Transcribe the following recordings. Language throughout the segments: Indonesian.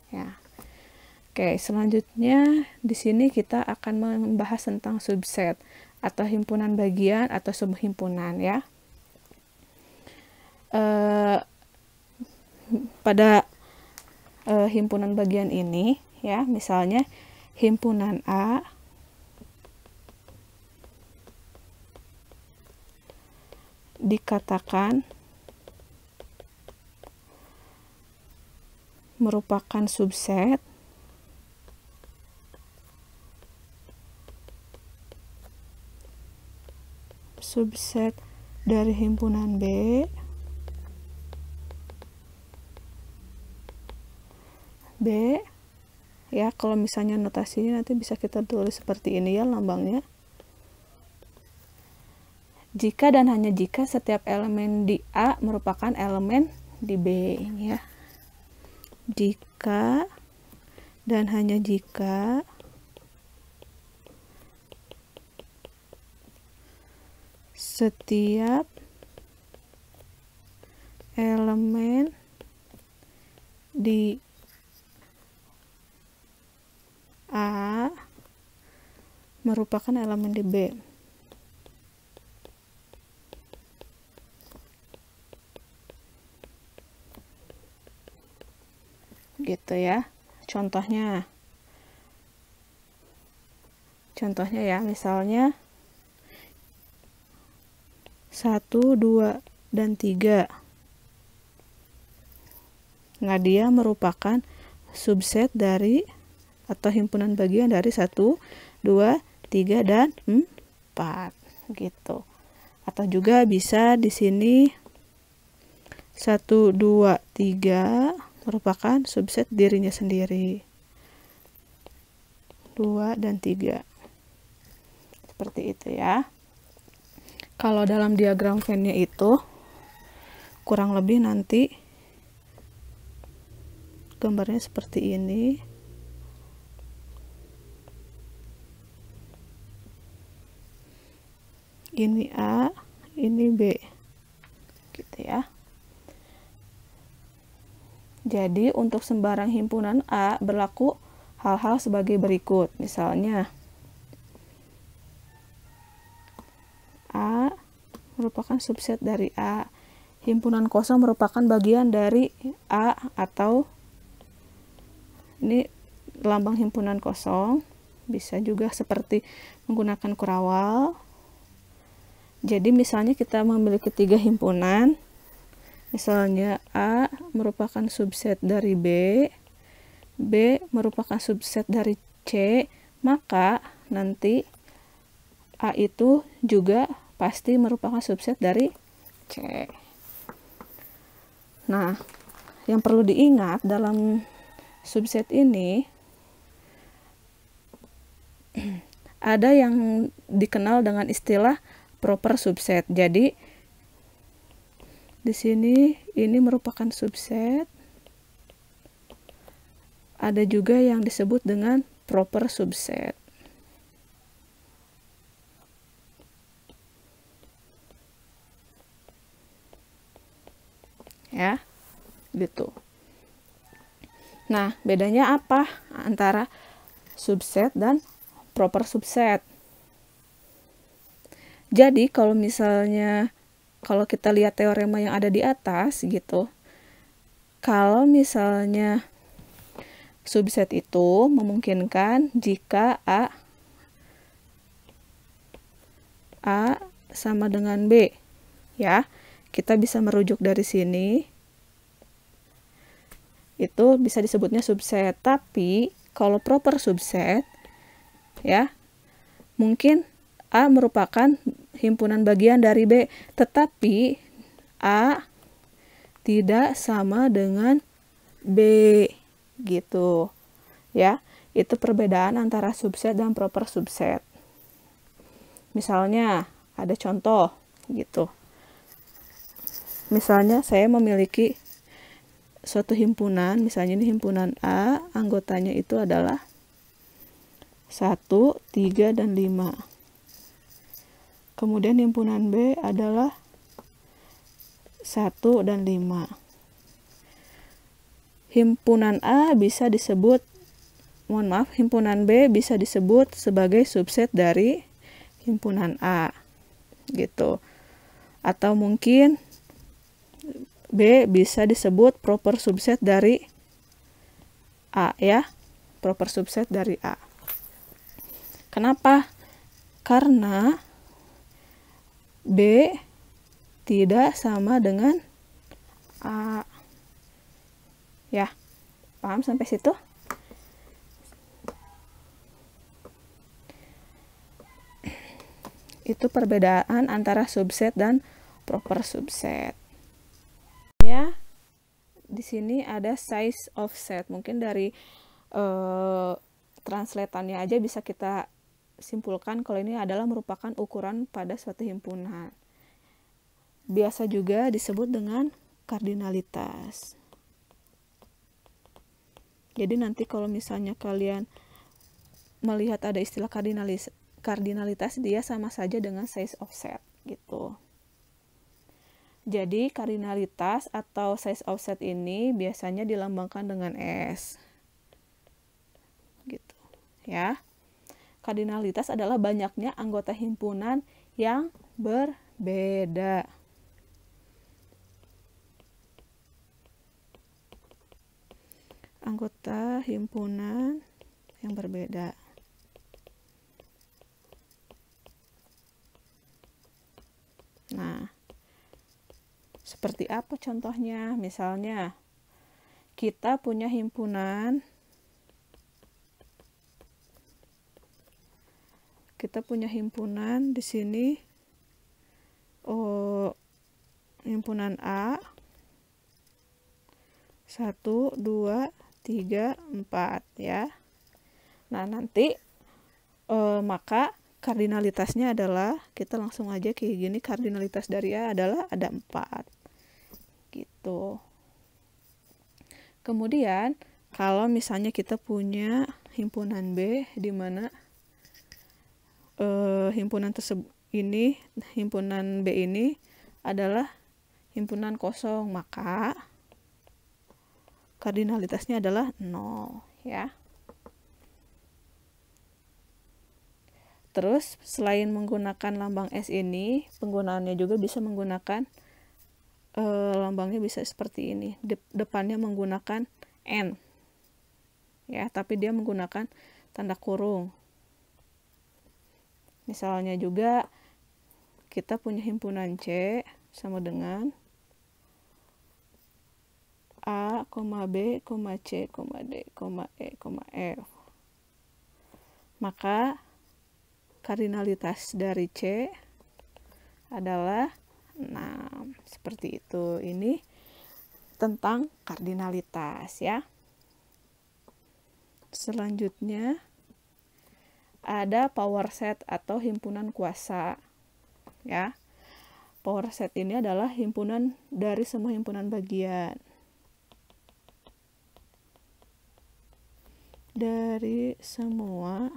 Ya. Oke, selanjutnya di sini kita akan membahas tentang subset atau himpunan bagian atau subhimpunan ya. Pada himpunan bagian ini ya, misalnya himpunan A dikatakan merupakan subset dari himpunan B ya. Kalau misalnya notasinya nanti bisa kita tulis seperti ini ya lambangnya. Jika dan hanya jika setiap elemen di A merupakan elemen di B ya. Jika dan hanya jika setiap elemen di A merupakan elemen di B. Gitu ya. Contohnya ya, misalnya 1, 2, dan 3. Nah, dia merupakan subset dari atau himpunan bagian dari 1, 2, 3, dan 4 gitu. Atau juga bisa di sini 1, 2, 3 merupakan subset dirinya sendiri. 2 dan 3. Seperti itu ya. Kalau dalam diagram Venn-nya itu kurang lebih nanti gambarnya seperti ini. Ini A, ini B. Gitu ya. Jadi untuk sembarang himpunan A berlaku hal-hal sebagai berikut. Misalnya A merupakan subset dari A. Himpunan kosong merupakan bagian dari A, atau ini lambang himpunan kosong. Bisa juga seperti menggunakan kurawal. Jadi misalnya kita memiliki 3 himpunan. Misalnya A merupakan subset dari B, B merupakan subset dari C, maka nanti A itu juga pasti merupakan subset dari C. Nah, yang perlu diingat dalam subset ini ada yang dikenal dengan istilah proper subset. Jadi di sini ini merupakan subset. Ada juga yang disebut dengan proper subset. Ya, gitu. Nah, bedanya apa antara subset dan proper subset? Jadi kalau misalnya kita lihat teorema yang ada di atas gitu, kalau misalnya subset itu memungkinkan jika A sama dengan B ya, kita bisa merujuk dari sini, itu bisa disebutnya subset. Tapi kalau proper subset ya, mungkin A merupakan himpunan bagian dari B, tetapi A tidak sama dengan B gitu ya. Itu perbedaan antara subset dan proper subset. Misalnya ada contoh gitu. Misalnya saya memiliki suatu himpunan, misalnya ini himpunan A, anggotanya itu adalah 1, 3, dan 5. Kemudian himpunan B adalah 1 dan 5. himpunan A bisa disebut, himpunan B bisa disebut sebagai subset dari himpunan A gitu. Atau mungkin B bisa disebut proper subset dari A ya, proper subset dari A. Kenapa? Karena B tidak sama dengan A. Ya, paham sampai situ? Itu perbedaan antara subset dan proper subset. Ya, di sini ada size of set. Mungkin dari translatannya aja bisa kita simpulkan kalau ini adalah merupakan ukuran pada suatu himpunan. Biasa juga disebut dengan kardinalitas. Jadi nanti kalau misalnya kalian melihat ada istilah kardinalitas, dia sama saja dengan size of set gitu. Jadi kardinalitas atau size of set ini biasanya dilambangkan dengan S. Gitu. Ya. Kardinalitas adalah banyaknya anggota himpunan yang berbeda. Anggota himpunan yang berbeda. Nah, seperti apa contohnya? Misalnya, kita punya himpunan di sini himpunan A 1, 2, 3, 4 ya. Nah, nanti maka kardinalitasnya adalah, kita langsung aja kayak gini, kardinalitas dari A adalah ada 4 gitu. Kemudian kalau misalnya kita punya himpunan B di mana himpunan B ini adalah himpunan kosong, maka kardinalitasnya adalah 0 ya. Terus selain menggunakan lambang S ini, penggunaannya juga bisa menggunakan lambangnya bisa seperti ini. Depannya menggunakan N ya, tapi dia menggunakan tanda kurung. Misalnya juga kita punya himpunan C sama dengan A, B, C, D, E, F. Maka kardinalitas dari C adalah 6. Seperti itu. Ini tentang kardinalitas ya. Selanjutnya ada power set atau himpunan kuasa ya. Power set ini adalah himpunan dari semua himpunan bagian. Dari semua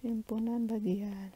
himpunan bagian.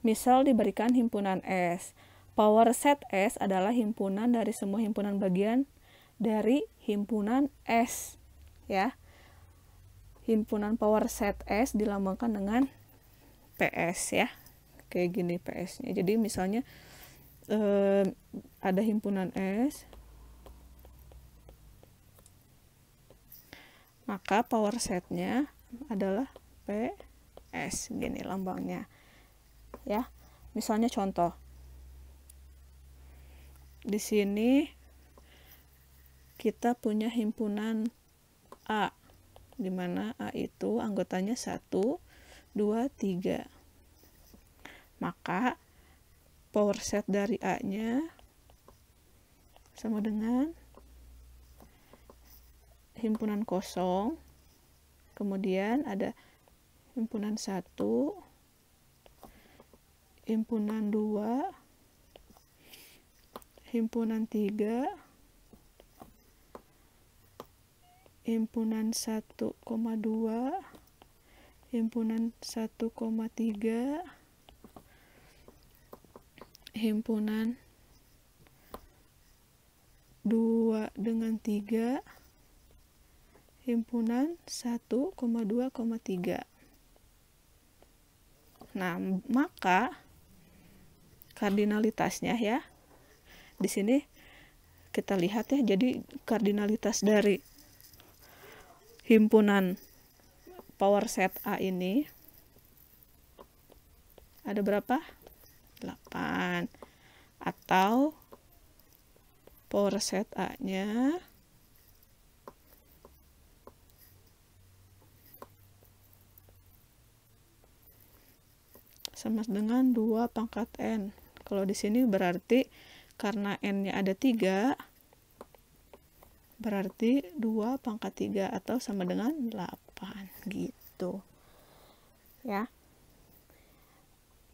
Misal diberikan himpunan S. Power set S adalah himpunan dari semua himpunan bagian dari himpunan S. Ya. Himpunan power set S dilambangkan dengan PS ya. Kayak gini PS-nya. Jadi misalnya ada himpunan S, maka power setnya adalah PS. Gini lambangnya. Ya, misalnya contoh di sini kita punya himpunan A, di mana A itu anggotanya 1, 2, 3. Maka power set dari A-nya sama dengan himpunan kosong, kemudian ada himpunan 1, himpunan 2, himpunan 3, himpunan 1,2, himpunan 1,3, himpunan 2 dengan 3, himpunan 1,2,3. Nah, maka kardinalitasnya ya, di sini kita lihat ya, jadi kardinalitas dari himpunan power set A ini ada berapa? 8. Atau power set A-nya sama dengan 2 pangkat N. Kalau di sini berarti karena N-nya ada 3, berarti 2 pangkat 3 atau sama dengan 8 gitu. Ya.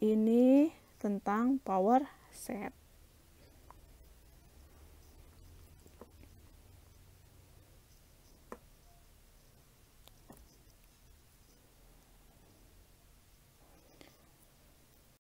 Ini tentang power set.